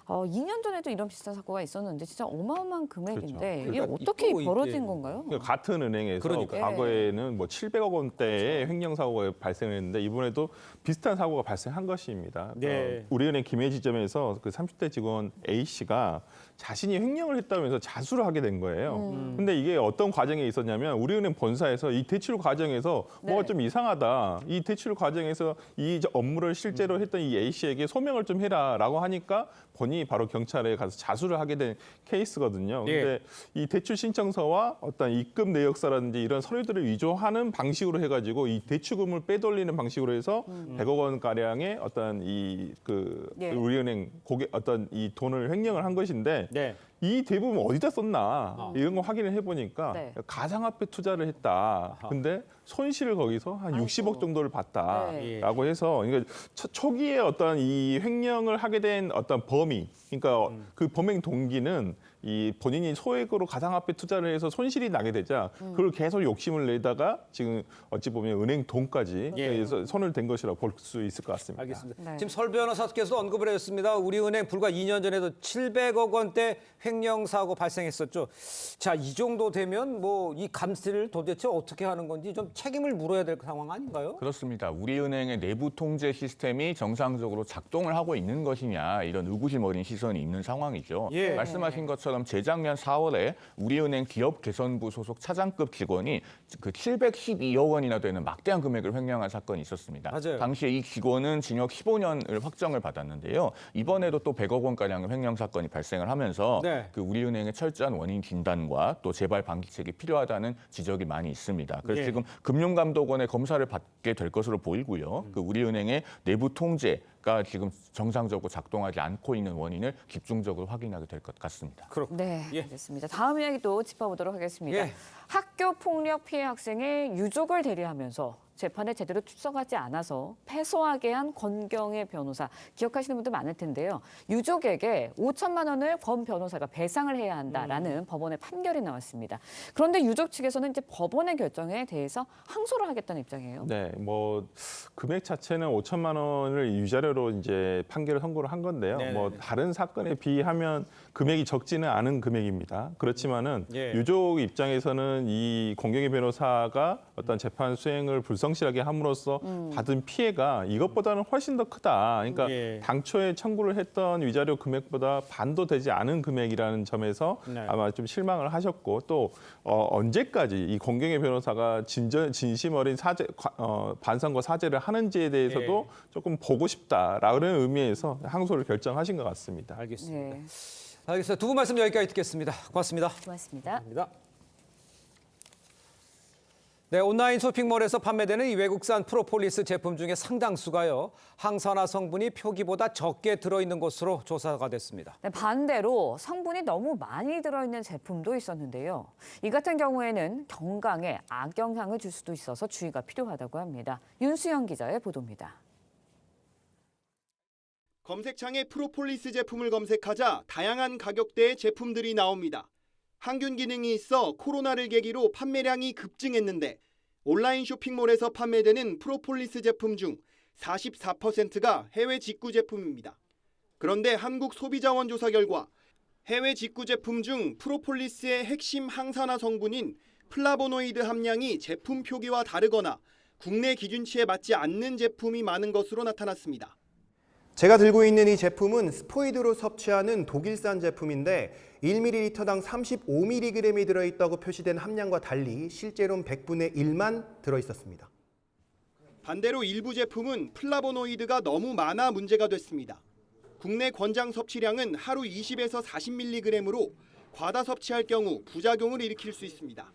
2년 전에도 이런 비슷한 사고가 있었는데 진짜 어마어마한 금액인데 이게 그러니까 어떻게 또 벌어진 건가요? 같은 은행에서 그러니까요. 과거에는 뭐 700억 원대의 횡령 사고가 발생했는데 이번에도 비슷한 사고가 발생한 것입니다. 네. 우리은행 김해 지점에서 그 30대 직원 A 씨가 자신이 횡령을 했다면서 자수를 하게 된 거예요. 근데 이게 어떤 과정에 있었냐면 우리은행 본사에서 이 대출 과정에서 뭐가 좀 이상하다. 이 대출 과정에서 이 업무를 실제로 했던 이 A 씨에게 소명을 좀 해라라고 하니까 본인이 바로 경찰에 가서 자수를 하게 된 케이스거든요. 근데 이 대출 신청서와 어떤 입금 내역서라든지 이런 서류들을 위조하는 방식으로 해가지고 이 대출금을 빼돌리는 방식으로 해서 100억 원 가량의 어떤 우리은행 고객 어떤 이 돈을 횡령을 한 것인데 이 대부분 어디다 썼나 이런 거 확인을 해보니까 가상화폐 투자를 했다. 근데 손실을 거기서 한 60억 정도를 봤다라고 해서 그러니까 초기에 어떤 이 횡령을 하게 된 어떤 범위, 그러니까 그 범행 동기는 이 본인이 소액으로 가상화폐 투자를 해서 손실이 나게 되자 그걸 계속 욕심을 내다가 지금 어찌 보면 은행 돈까지 손을 댄 것이라고 볼 수 있을 것 같습니다. 알겠습니다. 지금 설 변호사께서도 언급을 해줬습니다. 우리은행 불과 2년 전에도 700억 원대 횡령 사고 발생했었죠. 자, 이 정도 되면 뭐 이 감시를 도대체 어떻게 하는 건지 좀 책임을 물어야 될 상황 아닌가요? 그렇습니다. 우리은행의 내부 통제 시스템이 정상적으로 작동을 하고 있는 것이냐 이런 의구심 어린 시선이 있는 상황이죠. 말씀하신 것처럼 재작년 4월에 우리은행 기업개선부 소속 차장급 직원이 그 712억 원이나 되는 막대한 금액을 횡령한 사건이 있었습니다. 맞아요. 당시에 이 직원은 징역 15년을 확정을 받았는데요. 이번에도 또 100억 원가량의 횡령 사건이 발생을 하면서 그 우리은행의 철저한 원인 진단과 또 재발 방지책이 필요하다는 지적이 많이 있습니다. 그래서 지금 금융감독원의 검사를 받게 될 것으로 보이고요. 그 우리은행의 내부 통제가 지금 정상적으로 작동하지 않고 있는 원인을 집중적으로 확인하게 될 것 같습니다. 네, 알겠습니다. 다음 이야기도 짚어보도록 하겠습니다. 학교 폭력 피해 학생의 유족을 대리하면서 재판에 제대로 출석하지 않아서 패소하게 한 권경의 변호사 기억하시는 분들 많을 텐데요. 유족에게 5천만 원을 권 변호사가 배상을 해야 한다라는 법원의 판결이 나왔습니다. 그런데 유족 측에서는 이제 법원의 결정에 대해서 항소를 하겠다는 입장이에요. 네, 뭐 금액 자체는 5천만 원을 유자료로 이제 판결을 선고를 한 건데요. 뭐 다른 사건에 비하면 금액이 적지는 않은 금액입니다. 그렇지만은 유족 입장에서는 이 권경의 변호사가 어떤 재판 수행을 불성실하게 함으로써 받은 피해가 이것보다는 훨씬 더 크다. 그러니까 당초에 청구를 했던 위자료 금액보다 반도 되지 않은 금액이라는 점에서 아마 좀 실망을 하셨고 또 언제까지 이 권경의 변호사가 진심 어린 반성과 사죄를 하는지에 대해서도 조금 보고 싶다라는 의미에서 항소를 결정하신 것 같습니다. 알겠습니다. 알겠습니다. 두 분 말씀 여기까지 듣겠습니다. 고맙습니다. 고맙습니다. 감사합니다. 네, 온라인 쇼핑몰에서 판매되는 이 외국산 프로폴리스 제품 중에 상당수가요, 항산화 성분이 표기보다 적게 들어있는 것으로 조사가 됐습니다. 네, 반대로 성분이 너무 많이 들어있는 제품도 있었는데요. 이 같은 경우에는 건강에 악영향을 줄 수도 있어서 주의가 필요하다고 합니다. 윤수영 기자의 보도입니다. 검색창에 프로폴리스 제품을 검색하자 다양한 가격대의 제품들이 나옵니다. 항균 기능이 있어 코로나를 계기로 판매량이 급증했는데 온라인 쇼핑몰에서 판매되는 프로폴리스 제품 중 44%가 해외 직구 제품입니다. 그런데 한국 소비자원 조사 결과 해외 직구 제품 중 프로폴리스의 핵심 항산화 성분인 플라보노이드 함량이 제품 표기와 다르거나 국내 기준치에 맞지 않는 제품이 많은 것으로 나타났습니다. 제가 들고 있는 이 제품은 스포이드로 섭취하는 독일산 제품인데 1ml당 35mg이 들어있다고 표시된 함량과 달리 실제로는 100분의 1만 들어있었습니다. 반대로 일부 제품은 플라보노이드가 너무 많아 문제가 됐습니다. 국내 권장 섭취량은 하루 20에서 40mg으로 과다 섭취할 경우 부작용을 일으킬 수 있습니다.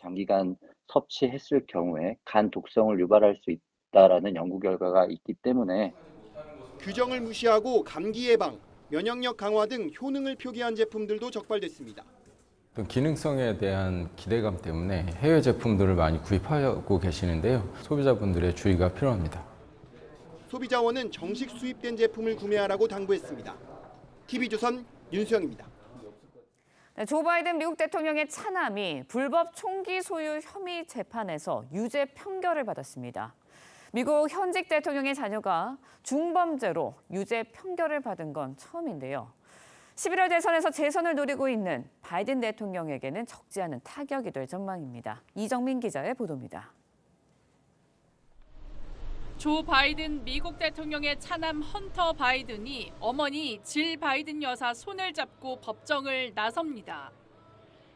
장기간 섭취했을 경우에 간 독성을 유발할 수 있다라는 연구 결과가 있기 때문에 규정을 무시하고 감기 예방, 면역력 강화 등 효능을 표기한 제품들도 적발됐습니다. 기능성에 대한 기대감 때문에 해외 제품들을 많이 구입하고 계시는데요. 소비자분들의 주의가 필요합니다. 소비자원은 정식 수입된 제품을 구매하라고 당부했습니다. TV조선 윤수영입니다. 네, 조 바이든 미국 대통령의 차남이 불법 총기 소유 혐의 재판에서 유죄 판결을 받았습니다. 미국 현직 대통령의 자녀가 중범죄로 유죄 판결을 받은 건 처음인데요. 11월 대선에서 재선을 노리고 있는 바이든 대통령에게는 적지 않은 타격이 될 전망입니다. 이정민 기자의 보도입니다. 조 바이든 미국 대통령의 차남 헌터 바이든이 어머니 질 바이든 여사 손을 잡고 법정을 나섭니다.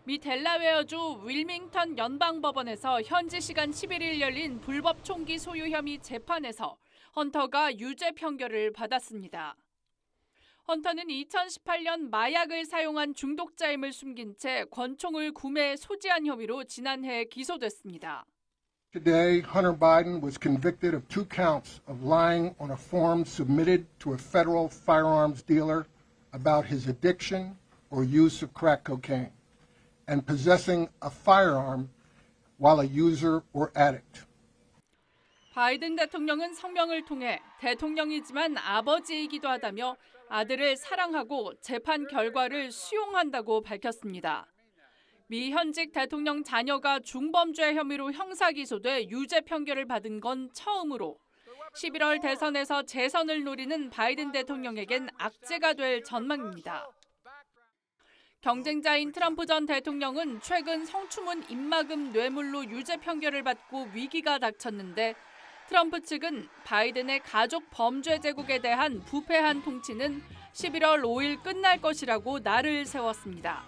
미 델라웨어주 윌밍턴 연방법원에서 현지 시간 11일 열린 불법 총기 소유 혐의 재판에서 헌터가 유죄 판결을 받았습니다. 헌터는 2018년 마약을 사용한 중독자임을 숨긴 채 권총을 구매, 소지한 혐의로 지난해 기소됐습니다. Today, Hunter Biden was convicted of 2 counts of lying on a form submitted to a federal firearms dealer about his addiction or use of crack cocaine, and possessing a firearm while a user or addict. 바이든 대통령은 성명을 통해 대통령이지만 아버지이기도 하다며 아들을 사랑하고 재판 결과를 수용한다고 밝혔습니다. 미 현직 대통령 자녀가 중범죄 혐의로 형사 기소돼 유죄 판결을 받은 건 처음으로 11월 대선에서 재선을 노리는 바이든 대통령에겐 악재가 될 전망입니다. 경쟁자인 트럼프 전 대통령은 최근 성추문 입막음 뇌물로 유죄 판결을 받고 위기가 닥쳤는데 트럼프 측은 바이든의 가족 범죄 제국에 대한 부패한 통치는 11월 5일 끝날 것이라고 날을 세웠습니다.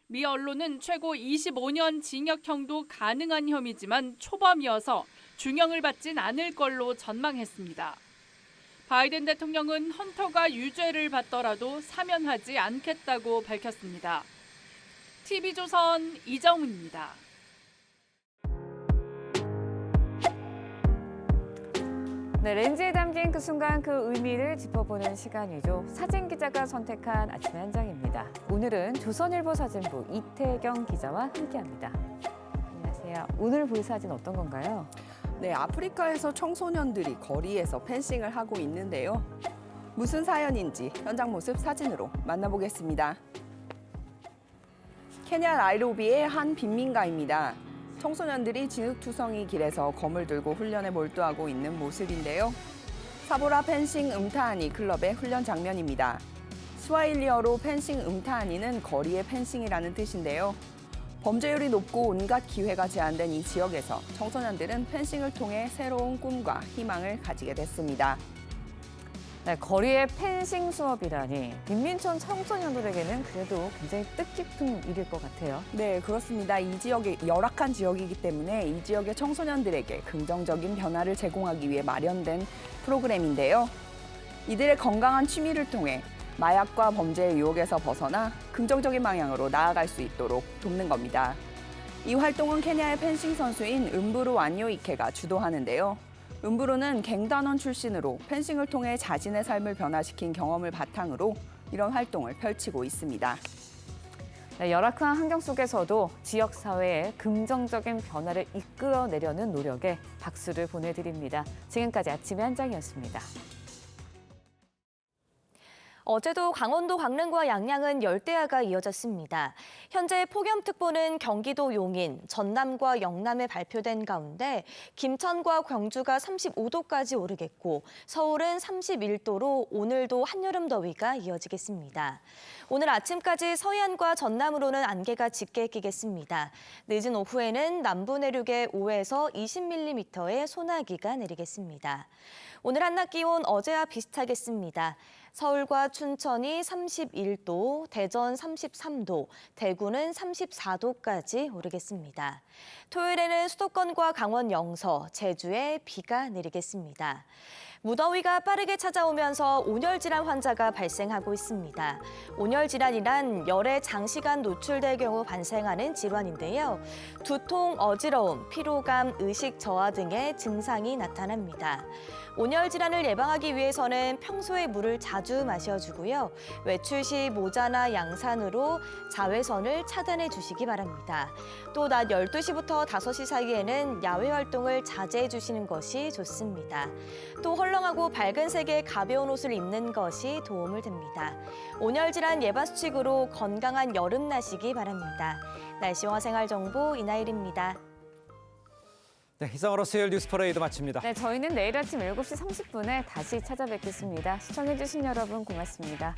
미 언론은 최고 25년 징역형도 가능한 혐의지만 초범이어서 중형을 받진 않을 걸로 전망했습니다. 바이든 대통령은 헌터가 유죄를 받더라도 사면하지 않겠다고 밝혔습니다. TV조선 이정은입니다. 네, 렌즈에 담긴 그 순간 그 의미를 짚어보는 시간이죠. 사진 기자가 선택한 아침의 한 장입니다. 오늘은 조선일보 사진부 이태경 기자와 함께합니다. 안녕하세요. 오늘 볼 사진 어떤 건가요? 네, 아프리카에서 청소년들이 거리에서 펜싱을 하고 있는데요. 무슨 사연인지 현장 모습 사진으로 만나보겠습니다. 케냐 나이로비의 한 빈민가입니다. 청소년들이 진흙투성이 길에서 검을 들고 훈련에 몰두하고 있는 모습인데요. 사보라 펜싱 음타하니 클럽의 훈련 장면입니다. 스와힐리어로 펜싱 음타하니는 거리의 펜싱이라는 뜻인데요. 범죄율이 높고 온갖 기회가 제한된 이 지역에서 청소년들은 펜싱을 통해 새로운 꿈과 희망을 가지게 됐습니다. 네, 거리의 펜싱 수업이라니 빈민촌 청소년들에게는 그래도 굉장히 뜻깊은 일일 것 같아요. 네, 그렇습니다. 이 지역이 열악한 지역이기 때문에 이 지역의 청소년들에게 긍정적인 변화를 제공하기 위해 마련된 프로그램인데요. 이들의 건강한 취미를 통해 마약과 범죄의 유혹에서 벗어나 긍정적인 방향으로 나아갈 수 있도록 돕는 겁니다. 이 활동은 케냐의 펜싱 선수인 은부루 완요이케가 주도하는데요. 은부루는 갱단원 출신으로 펜싱을 통해 자신의 삶을 변화시킨 경험을 바탕으로 이런 활동을 펼치고 있습니다. 네, 열악한 환경 속에서도 지역사회에 긍정적인 변화를 이끌어내려는 노력에 박수를 보내드립니다. 지금까지 아침의 한 장이었습니다. 어제도 강원도 강릉과 양양은 열대야가 이어졌습니다. 현재 폭염특보는 경기도 용인, 전남과 영남에 발표된 가운데 김천과 광주가 35도까지 오르겠고 서울은 31도로 오늘도 한여름 더위가 이어지겠습니다. 오늘 아침까지 서해안과 전남으로는 안개가 짙게 끼겠습니다. 늦은 오후에는 남부 내륙에 5에서 20mm의 소나기가 내리겠습니다. 오늘 한낮 기온 어제와 비슷하겠습니다. 서울과 춘천이 31도, 대전 33도, 대구는 34도까지 오르겠습니다. 토요일에는 수도권과 강원 영서, 제주에 비가 내리겠습니다. 무더위가 빠르게 찾아오면서 온열 질환 환자가 발생하고 있습니다. 온열 질환이란 열에 장시간 노출될 경우 발생하는 질환인데요. 두통, 어지러움, 피로감, 의식 저하 등의 증상이 나타납니다. 온열 질환을 예방하기 위해서는 평소에 물을 자주 마셔주고요. 외출 시 모자나 양산으로 자외선을 차단해 주시기 바랍니다. 또 낮 12시부터 5시 사이에는 야외 활동을 자제해 주시는 것이 좋습니다. 또 헐렁하고 밝은 색의 가벼운 옷을 입는 것이 도움을 듭니다. 온열 질환 예방 수칙으로 건강한 여름 나시기 바랍니다. 날씨와 생활 정보 이나일입니다. 네, 이상으로 수요일 뉴스 퍼레이드 마칩니다. 네, 저희는 내일 아침 7시 30분에 다시 찾아뵙겠습니다. 시청해주신 여러분 고맙습니다.